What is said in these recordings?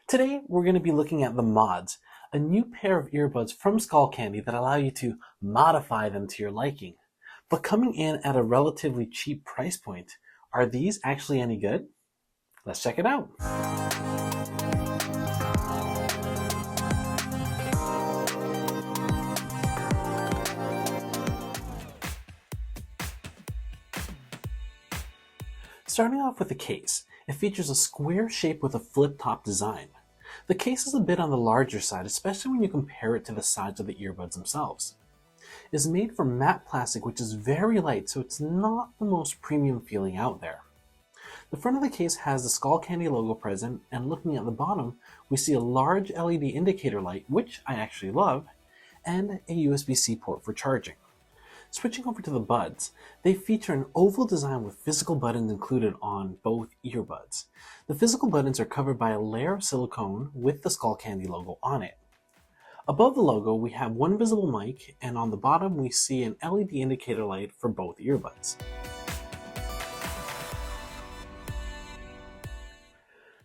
Today, we're going to be looking at the mods, a new pair of earbuds from Skullcandy that allow you to modify them to your liking. But coming in at a relatively cheap price point, are these actually any good? Let's check it out. Starting off with the case, it features a square shape with a flip-top design. The case is a bit on the larger side, especially when you compare it to the sides of the earbuds themselves. It is made from matte plastic, which is very light, so it's not the most premium feeling out there. The front of the case has the Skullcandy logo present, and looking at the bottom, we see a large LED indicator light, which I actually love, and a USB-C port for charging. Switching over to the buds, they feature an oval design with physical buttons included on both earbuds. The physical buttons are covered by a layer of silicone with the Skullcandy logo on it. Above the logo, we have one visible mic, and on the bottom we see an LED indicator light for both earbuds.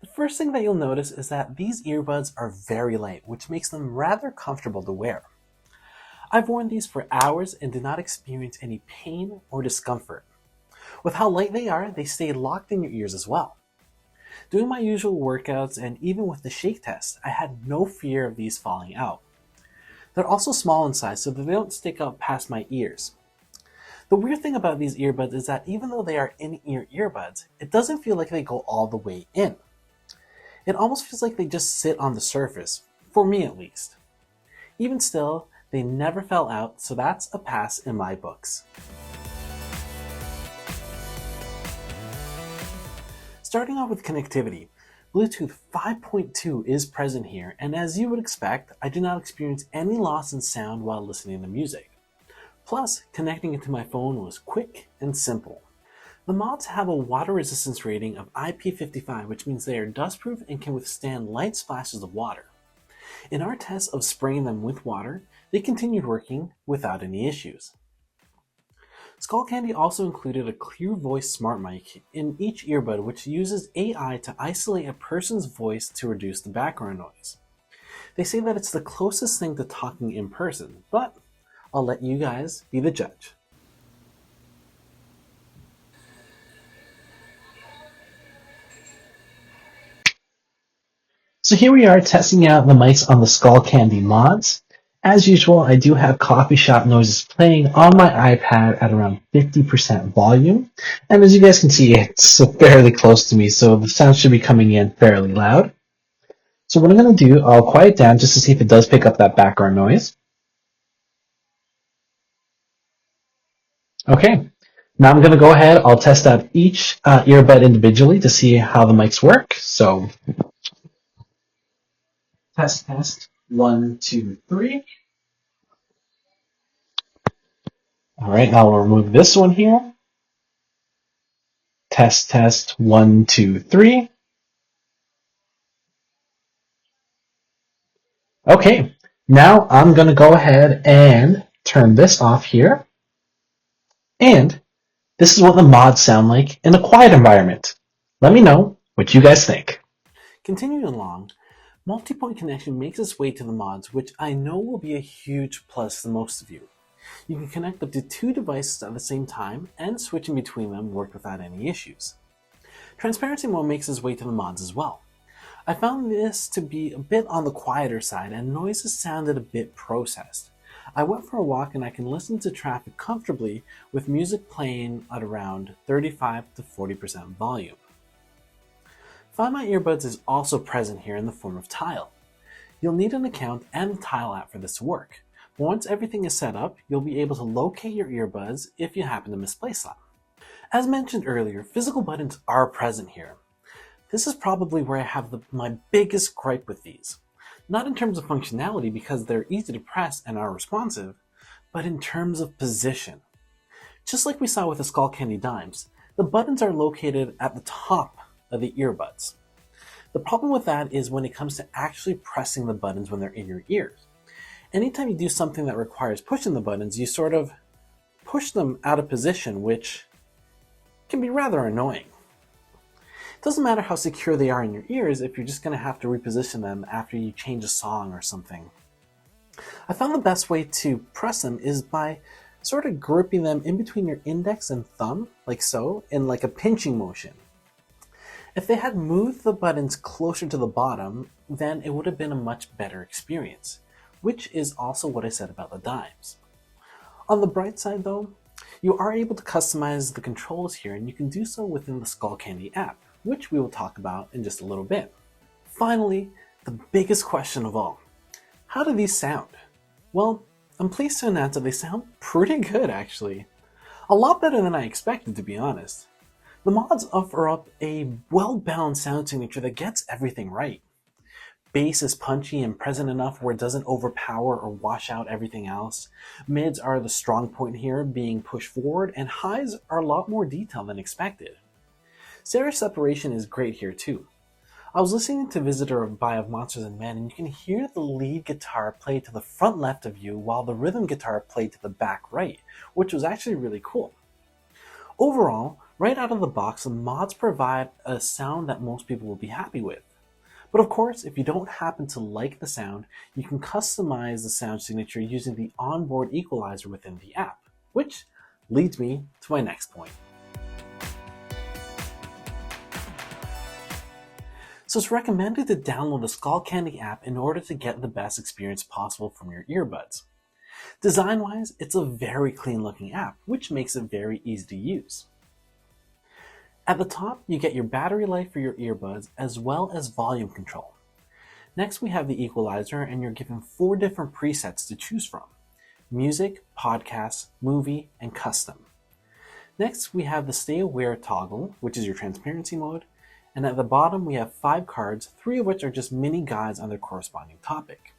The first thing that you'll notice is that these earbuds are very light, which makes them rather comfortable to wear. I've worn these for hours and did not experience any pain or discomfort. With how light they are, they stay locked in your ears as well. Doing my usual workouts and even with the shake test, I had no fear of these falling out. They're also small in size so that they don't stick out past my ears. The weird thing about these earbuds is that even though they are in-ear earbuds, it doesn't feel like they go all the way in. It almost feels like they just sit on the surface, for me at least. Even still, they never fell out, so that's a pass in my books. Starting off with connectivity, Bluetooth 5.2 is present here, and as you would expect, I do not experience any loss in sound while listening to music. Plus, connecting it to my phone was quick and simple. The mods have a water resistance rating of IP55, which means they are dustproof and can withstand light splashes of water. In our test of spraying them with water, they continued working without any issues. Skullcandy also included a clear voice smart mic in each earbud, which uses AI to isolate a person's voice to reduce the background noise. They say that it's the closest thing to talking in person, but I'll let you guys be the judge. So here we are testing out the mics on the Skullcandy mods. As usual, I do have coffee shop noises playing on my iPad at around 50% volume. And as you guys can see, it's fairly close to me, so the sound should be coming in fairly loud. So what I'm going to do, I'll quiet down just to see if it does pick up that background noise. Okay, now I'm going to go ahead, I'll test out each earbud individually to see how the mics work. So test, 1, 2, 3. All right, now we'll remove this one here. Test, 1, 2, 3. Okay, now I'm going to go ahead and turn this off here. And this is what the mods sound like in a quiet environment. Let me know what you guys think. Continuing along, multi-point connection makes its way to the mods, which I know will be a huge plus to most of you. You can connect up to 2 devices at the same time, and switching between them worked without any issues. Transparency mode makes its way to the mods as well. I found this to be a bit on the quieter side, and noises sounded a bit processed. I went for a walk and I can listen to traffic comfortably with music playing at around 35 to 40% volume. Find My Earbuds is also present here in the form of Tile. You'll need an account and the Tile app for this to work. But once everything is set up, you'll be able to locate your earbuds if you happen to misplace them. As mentioned earlier, physical buttons are present here. This is probably where I have my biggest gripe with these. Not in terms of functionality because they're easy to press and are responsive, but in terms of position. Just like we saw with the Skullcandy Dimes, the buttons are located at the top of the earbuds. The problem with that is when it comes to actually pressing the buttons when they're in your ears. Anytime you do something that requires pushing the buttons, you sort of push them out of position, which can be rather annoying. Doesn't matter how secure they are in your ears if you're just going to have to reposition them after you change a song or something. I found the best way to press them is by sort of gripping them in between your index and thumb, like so, in like a pinching motion. If they had moved the buttons closer to the bottom, then it would have been a much better experience, which is also what I said about the dimes. On the bright side though, you are able to customize the controls here, and you can do so within the Skullcandy app, which we will talk about in just a little bit. Finally, the biggest question of all. How do these sound? Well, I'm pleased to announce that they sound pretty good actually. A lot better than I expected, to be honest. The mods offer up a well-balanced sound signature that gets everything right. Bass is punchy and present enough where it doesn't overpower or wash out everything else. Mids are the strong point here, being pushed forward, and highs are a lot more detailed than expected. Stereo separation is great here too. I was listening to Visitor by Of Monsters and Men, and you can hear the lead guitar play to the front left of you while the rhythm guitar played to the back right, which was actually really cool. Overall, right out of the box, the mods provide a sound that most people will be happy with. But of course, if you don't happen to like the sound, you can customize the sound signature using the onboard equalizer within the app, which leads me to my next point. So it's recommended to download the Skullcandy app in order to get the best experience possible from your earbuds. Design-wise, it's a very clean-looking app, which makes it very easy to use. At the top, you get your battery life for your earbuds as well as volume control. Next, we have the equalizer, and you're given 4 different presets to choose from: music, podcast, movie, and custom. Next, we have the stay aware toggle, which is your transparency mode, and at the bottom we have 5 cards, 3 of which are just mini guides on their corresponding topic.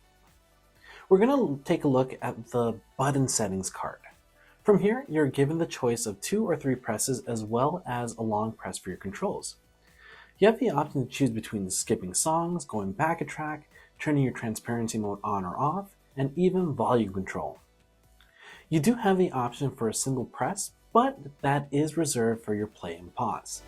We're going to take a look at the button settings card. From here, you're given the choice of 2 or 3 presses as well as a long press for your controls. You have the option to choose between skipping songs, going back a track, turning your transparency mode on or off, and even volume control. You do have the option for a single press, but that is reserved for your play and pause.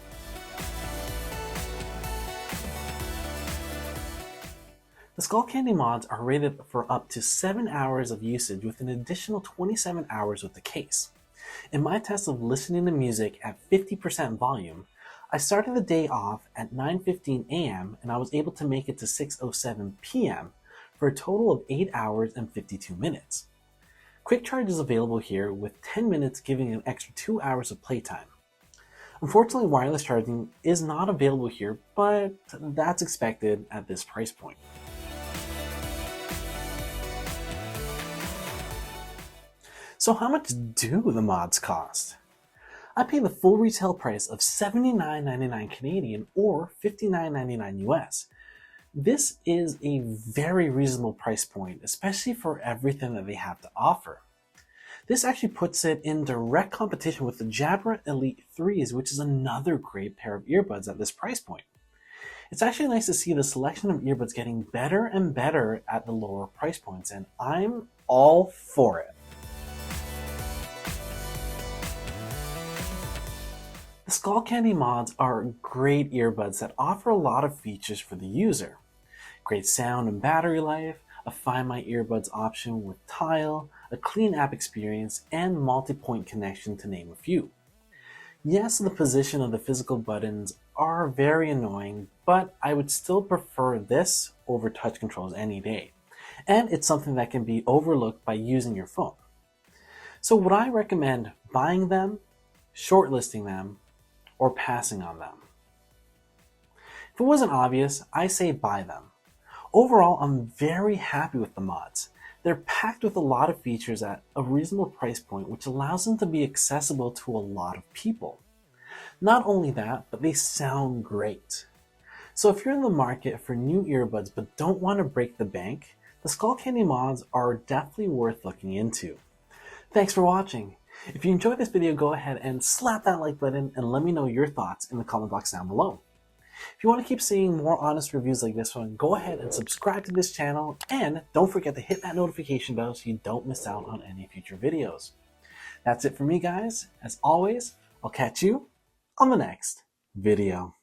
The Skullcandy mods are rated for up to 7 hours of usage with an additional 27 hours with the case. In my test of listening to music at 50% volume, I started the day off at 9:15 a.m. and I was able to make it to 6:07 p.m. for a total of 8 hours and 52 minutes. Quick charge is available here with 10 minutes giving an extra 2 hours of playtime. Unfortunately, wireless charging is not available here, but that's expected at this price point. So how much do the mods cost? I pay the full retail price of $79.99 Canadian or $59.99 US. This is a very reasonable price point, especially for everything that they have to offer. This actually puts it in direct competition with the Jabra Elite 3s, which is another great pair of earbuds at this price point. It's actually nice to see the selection of earbuds getting better and better at the lower price points, and I'm all for it. The Skullcandy mods are great earbuds that offer a lot of features for the user. Great sound and battery life, a Find My Earbuds option with tile, a clean app experience, and multi-point connection, to name a few. Yes, the position of the physical buttons are very annoying, but I would still prefer this over touch controls any day. And it's something that can be overlooked by using your phone. So would I recommend buying them, shortlisting them, or passing on them? If it wasn't obvious, I say buy them. Overall, I'm very happy with the mods. They're packed with a lot of features at a reasonable price point, which allows them to be accessible to a lot of people. Not only that, but they sound great. So if you're in the market for new earbuds but don't want to break the bank, the Skullcandy mods are definitely worth looking into. Thanks for watching. If you enjoyed this video, go ahead and slap that like button and let me know your thoughts in the comment box down below. If you want to keep seeing more honest reviews like this one, go ahead and subscribe to this channel, and don't forget to hit that notification bell so you don't miss out on any future videos. That's it for me, guys. As always, I'll catch you on the next video.